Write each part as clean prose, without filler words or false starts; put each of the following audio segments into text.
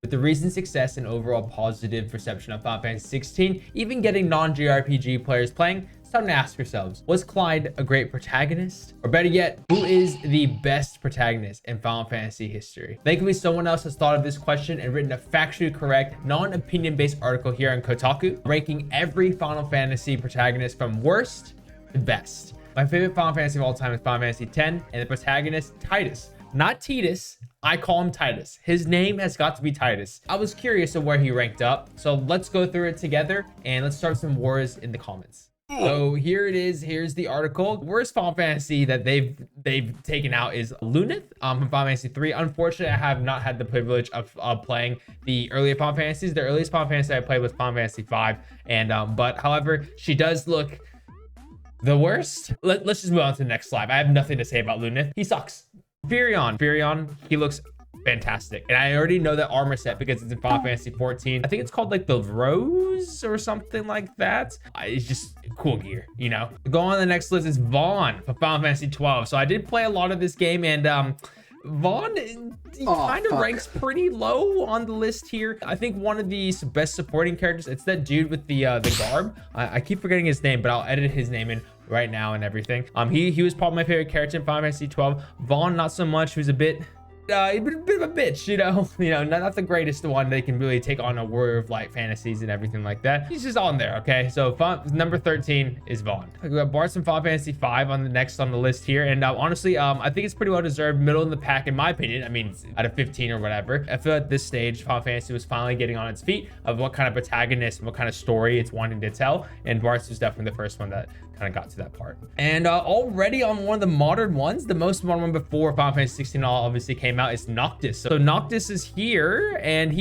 With the recent success and overall positive perception of Final Fantasy 16, even getting non-JRPG players playing, it's time to ask yourselves, was Clyde a great protagonist? Or better yet, who is the best protagonist in Final Fantasy history? Thankfully, someone else has thought of this question and written a factually correct, non-opinion based article here on Kotaku, ranking every Final Fantasy protagonist from worst to best. My favorite Final Fantasy of all time is Final Fantasy X, and the protagonist, Tidus. Not Tidus, I call him Tidus. His name has got to be Tidus. I was curious of where he ranked up, so let's go through it together and let's start some wars in the comments. So here it is. Here's the article. Worst Final Fantasy that they've taken out is Luneth from Final Fantasy 3. Unfortunately, I have not had the privilege of playing the earlier Final Fantasies. The earliest Final Fantasy I played was Final Fantasy 5, and but however, she does look the worst. Let's just move on to the next slide. I have nothing to say about Luneth. He sucks. Firion, he looks fantastic, and I already know that armor set because it's in Final Fantasy 14. I think it's called like the Rose or something like that. It's just cool gear, you know. Going on the next list is Vaughn from Final Fantasy 12. So I did play a lot of this game, and Vaughn kind of ranks pretty low on the list here. I think one of the best supporting characters, it's that dude with the garb. I keep forgetting his name, but I'll edit his name in right now and everything. He was probably my favorite character in Final Fantasy 12. Vaughn, not so much. He was a bit a bit of a bitch, you know, not the greatest one. They can really take on a Warrior of Light fantasies and everything like that. He's just on there, okay? So number 13 is Vaughn. We got Bart's from Final Fantasy 5 on the list here, and honestly, I think it's pretty well deserved, middle in the pack in my opinion. I mean, out of 15 or whatever. I feel at this stage, Final Fantasy was finally getting on its feet of what kind of protagonist and what kind of story it's wanting to tell, and Bart's was definitely the first one that kind of got to that part. And already on one of the modern ones, the most modern one before Final Fantasy 16 obviously came out, is Noctis. So Noctis is here, and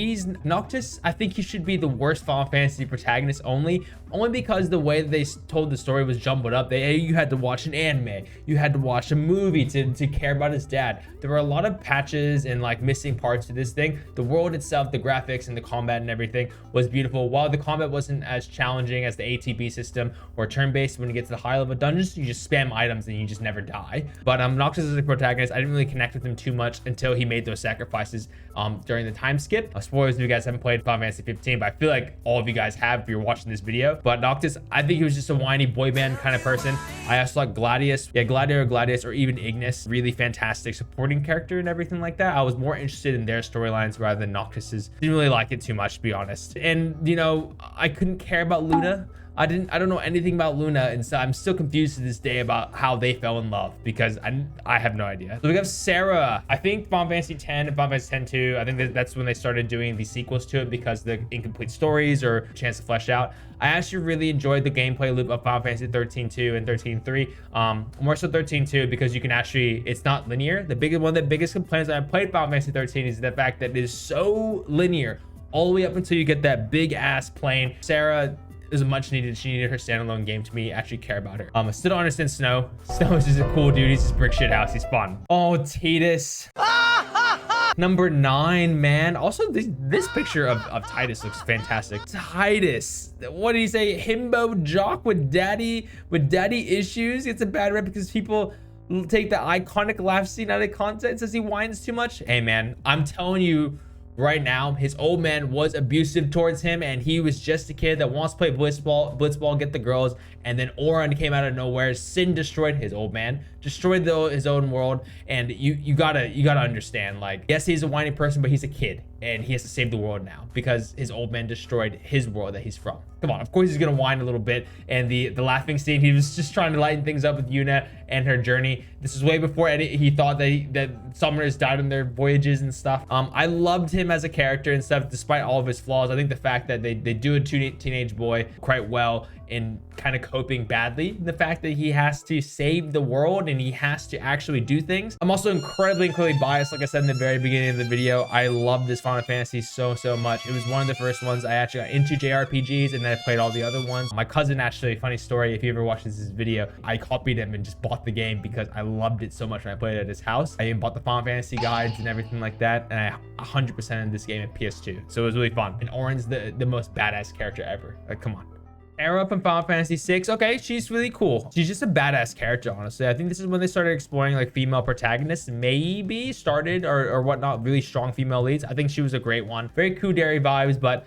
Noctis, I think he should be the worst Final Fantasy protagonist only because the way that they told the story was jumbled up. You had to watch an anime, you had to watch a movie to care about his dad. There were a lot of patches and like missing parts to this thing. The world itself, the graphics and the combat and everything was beautiful. While the combat wasn't as challenging as the ATB system or turn-based, when you get to the high level dungeons, you just spam items and you just never die. But Noctis as a protagonist, I didn't really connect with him too much until he made those sacrifices during the time skip. Spoilers if you guys haven't played Final Fantasy 15, but I feel like all of you guys have if you're watching this video. But Noctis, I think he was just a whiny boy band kind of person. I also like Gladius, Gladius, or even Ignis. Really fantastic supporting character and everything like that. I was more interested in their storylines rather than Noctis's. Didn't really like it too much, to be honest. And you know, I couldn't care about Luna. I don't know anything about Luna, and so I'm still confused to this day about how they fell in love, because I have no idea. So we have Sarah. I think Final Fantasy X and Final Fantasy X-2, I think that's when they started doing the sequels to it, because the incomplete stories or chance to flesh out. I actually really enjoyed the gameplay loop of Final Fantasy 13-2 and 13-3. More so 13-2 because you can actually, it's not linear. One of the biggest complaints that I played Final Fantasy 13 is the fact that it is so linear all the way up until you get that big ass plane. Sarah is much needed. She needed her standalone game to me actually care about her. I still don't understand Snow. Snow is just a cool dude. He's just brick shit house. He's fun. Oh, Tidus. Number 9, man. Also, this picture of Tidus looks fantastic. Tidus. What did he say? Himbo jock with daddy issues. It's a bad rep because people take the iconic laugh scene out of context. Says he whines too much. Hey, man, I'm telling you right now, his old man was abusive towards him, and he was just a kid that wants to play blitzball, get the girls. And then Auron came out of nowhere. Sin destroyed his old man, destroyed his own world. And you gotta understand, like, yes, he's a whiny person, but he's a kid, and he has to save the world now because his old man destroyed his world that he's from. Come on, of course he's gonna whine a little bit. And the laughing scene, he was just trying to lighten things up with Yuna and her journey. This is way before he thought that summoners died on their voyages and stuff. I loved him as a character and stuff, despite all of his flaws. I think the fact that they do a teenage boy quite well in kind of coping badly, the fact that he has to save the world and he has to actually do things. I'm also incredibly biased. Like I said in the very beginning of the video, I love this Final Fantasy so much. It was one of the first ones I actually got into JRPGs, and then I played all the other ones. My cousin, actually, funny story, if he ever watches this video, I copied him and just bought the game because I loved it so much when I played it at his house. I even bought the Final Fantasy guides and everything like that, and I 100% in this game at PS2. So it was really fun. And Auron's the most badass character ever. Like, come on. Era from Final Fantasy 6. Okay, she's really cool. She's just a badass character, honestly. I think this is when they started exploring like female protagonists, maybe started or whatnot, really strong female leads. I think she was a great one. Very Kuderi vibes, but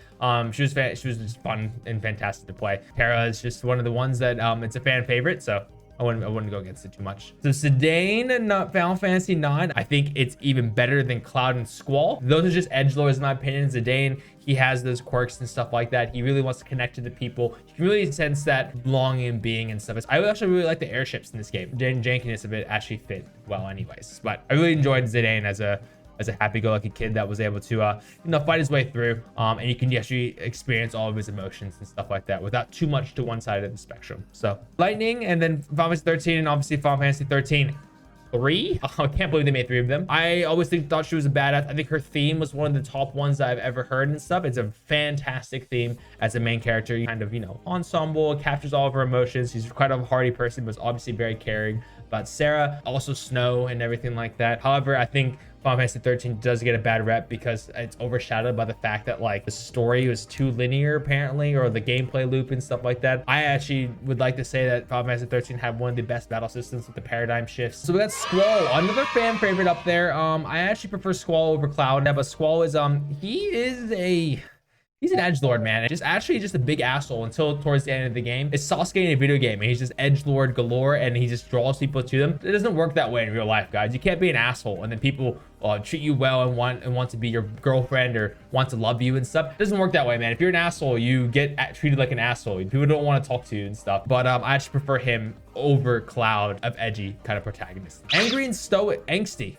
she was just fun and fantastic to play. Terra is just one of the ones that it's a fan favorite, so I wouldn't go against it too much. So Zidane and Final Fantasy 9, I think it's even better than Cloud and Squall. Those are just edgelords in my opinion. Zidane, he has those quirks and stuff like that. He really wants to connect to the people. You can really sense that belonging and being and stuff. I actually really like the airships in this game. The jankiness of it actually fit well anyways. But I really enjoyed Zidane as a happy-go-lucky kid that was able to fight his way through, and you can actually experience all of his emotions and stuff like that without too much to one side of the spectrum. So Lightning, and then Final Fantasy 13, and obviously Final Fantasy 13 3. I can't believe they made 3 of them. I always thought she was a badass. I think her theme was one of the top ones that I've ever heard and stuff. It's a fantastic theme as a main character. You kind of, ensemble, captures all of her emotions. She's quite a hardy person, but obviously very caring. But Sarah, also Snow and everything like that. However, I think Final Fantasy 13 does get a bad rep because it's overshadowed by the fact that like the story was too linear apparently, or the gameplay loop and stuff like that. I actually would like to say that Final Fantasy 13 had one of the best battle systems with the paradigm shifts. So we got Squall, another fan favorite up there. I actually prefer Squall over Cloud, but Squall is he's an edgelord, man. Just a big asshole until towards the end of the game. It's Sasuke in a video game, and he's just edgelord galore, and he just draws people to them. It doesn't work that way in real life, guys. You can't be an asshole and then people treat you well and want to be your girlfriend or want to love you and stuff. It doesn't work that way, man. If you're an asshole, you get treated like an asshole. People don't want to talk to you and stuff. But I actually prefer him over Cloud of edgy kind of protagonist. Angry and stoic, angsty.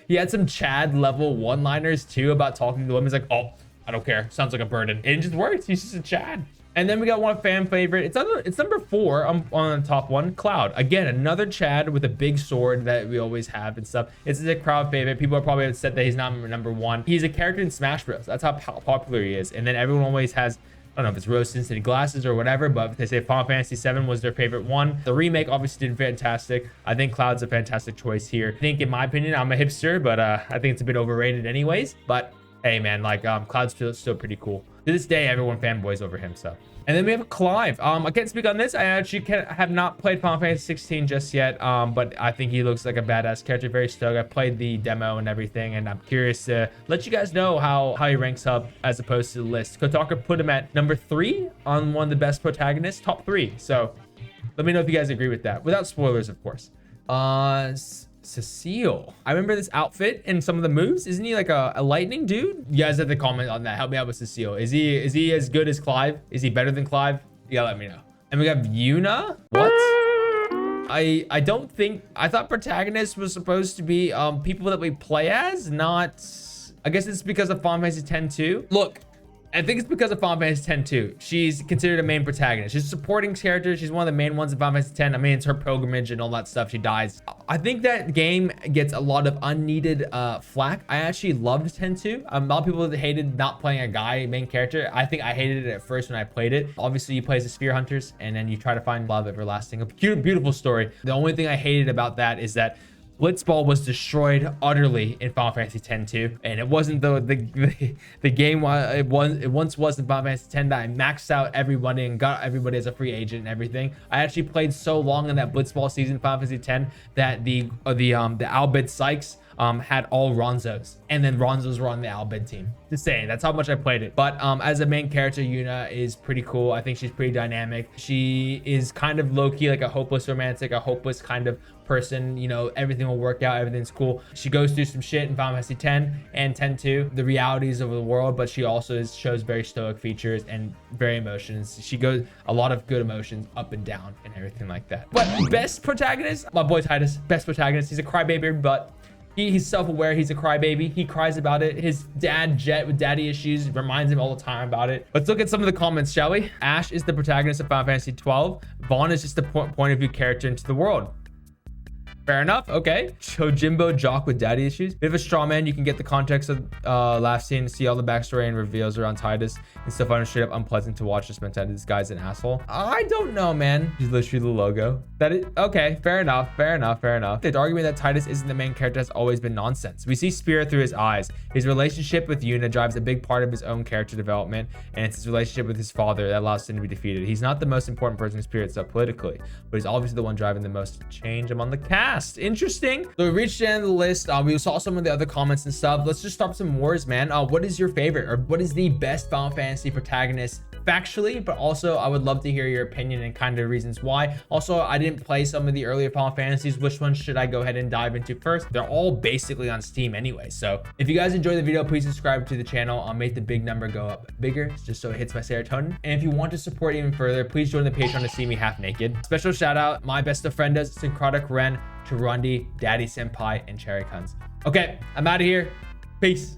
He had some Chad level one-liners too about talking to women. He's like, oh, I don't care. Sounds like a burden. It just works. He's just a Chad. And then we got one fan favorite. It's number 4 on the top one. Cloud. Again, another Chad with a big sword that we always have and stuff. It's a crowd favorite. People are probably upset that he's not number 1. He's a character in Smash Bros. That's how popular he is. And then everyone always has, I don't know if it's rose-tinted glasses or whatever, but they say Final Fantasy 7 was their favorite one. The remake obviously did fantastic. I think Cloud's a fantastic choice here. I think, in my opinion, I'm a hipster, but I think it's a bit overrated anyways. But hey, man, like Cloud's still pretty cool. To this day, everyone fanboys over him. So, and then we have Clive. I can't speak on this. I actually have not played Final Fantasy 16 just yet. But I think he looks like a badass character. Very stoked. I played the demo and everything, and I'm curious to let you guys know how he ranks up as opposed to the list. Kotaku put him at number 3 on one of the best protagonists, top 3. So let me know if you guys agree with that, without spoilers, of course. Cecile. I remember this outfit and some of the moves. Isn't he like a lightning dude? You guys have to comment on that. Help me out with Cecile. Is he as good as Clive? Is he better than Clive? Yeah, let me know. And we got Yuna. What? I don't think, I thought Protagonist was supposed to be people that we play as, not, I guess it's because of Final Fantasy 10 too. Look, I think it's because of Final Fantasy 10 too. She's considered a main protagonist. She's a supporting character. She's one of the main ones in Final Fantasy 10. I mean, it's her pilgrimage and all that stuff. She dies. I think that game gets a lot of unneeded flack. I actually loved 10 too. A lot of people hated not playing a guy main character. I think I hated it at first when I played it. Obviously, you play as the Sphere Hunters, and then you try to find love everlasting. A cute, beautiful story. The only thing I hated about that is that Blitzball was destroyed utterly in Final Fantasy X-2, and it wasn't the game it once was in Final Fantasy X that I maxed out everybody and got everybody as a free agent and everything. I actually played so long in that Blitzball season, Final Fantasy X, that the Albed Sykes had all Ronzos, and then Ronzos were on the Albed team. Just saying, that's how much I played it. But as a main character, Yuna is pretty cool. I think she's pretty dynamic. She is kind of low-key like a hopeless romantic, a hopeless kind of person. You know, everything will work out, everything's cool. She goes through some shit in Final Fantasy X and X-2, the realities of the world, but she also shows very stoic features and very emotions. She goes a lot of good emotions up and down and everything like that. But best protagonist, my boy Tidus, best protagonist. He's a crybaby, but he's self-aware. He's a crybaby. He cries about it. His dad, Jet, with daddy issues, reminds him all the time about it. Let's look at some of the comments, shall we? Ash is the protagonist of Final Fantasy 12. Vaughn is just the point of view character into the world. Fair enough. Okay. Chojimbo jock with daddy issues. Bit of a straw man. You can get the context of last scene, see all the backstory and reveals around Tidus and stuff. On straight up unpleasant to watch. Just mentality. This guy's an asshole. I don't know, man. He's literally the logo. That is okay. Fair enough. Fair enough. Fair enough. The argument that Tidus isn't the main character has always been nonsense. We see Spirit through his eyes. His relationship with Yuna drives a big part of his own character development, and it's his relationship with his father that allows him to be defeated. He's not the most important person in Spirit stuff politically, but he's obviously the one driving the most change among the cast. Interesting. So we reached the end of the list. We saw some of the other comments and stuff. Let's just start some wars, man. What is your favorite, or what is the best Final Fantasy protagonist factually? But also I would love to hear your opinion and kind of reasons why. Also, I didn't play some of the earlier Final Fantasies. Which one should I go ahead and dive into first? They're all basically on Steam anyway. So if you guys enjoyed the video, please subscribe to the channel. I'll make the big number go up bigger just so it hits my serotonin. And if you want to support even further, please join the Patreon to see me half naked. Special shout out my Besto Friendos, Sincrotic, Tarundi, DaddySenpai, and CherryKuns. Okay, I'm out of here. Peace.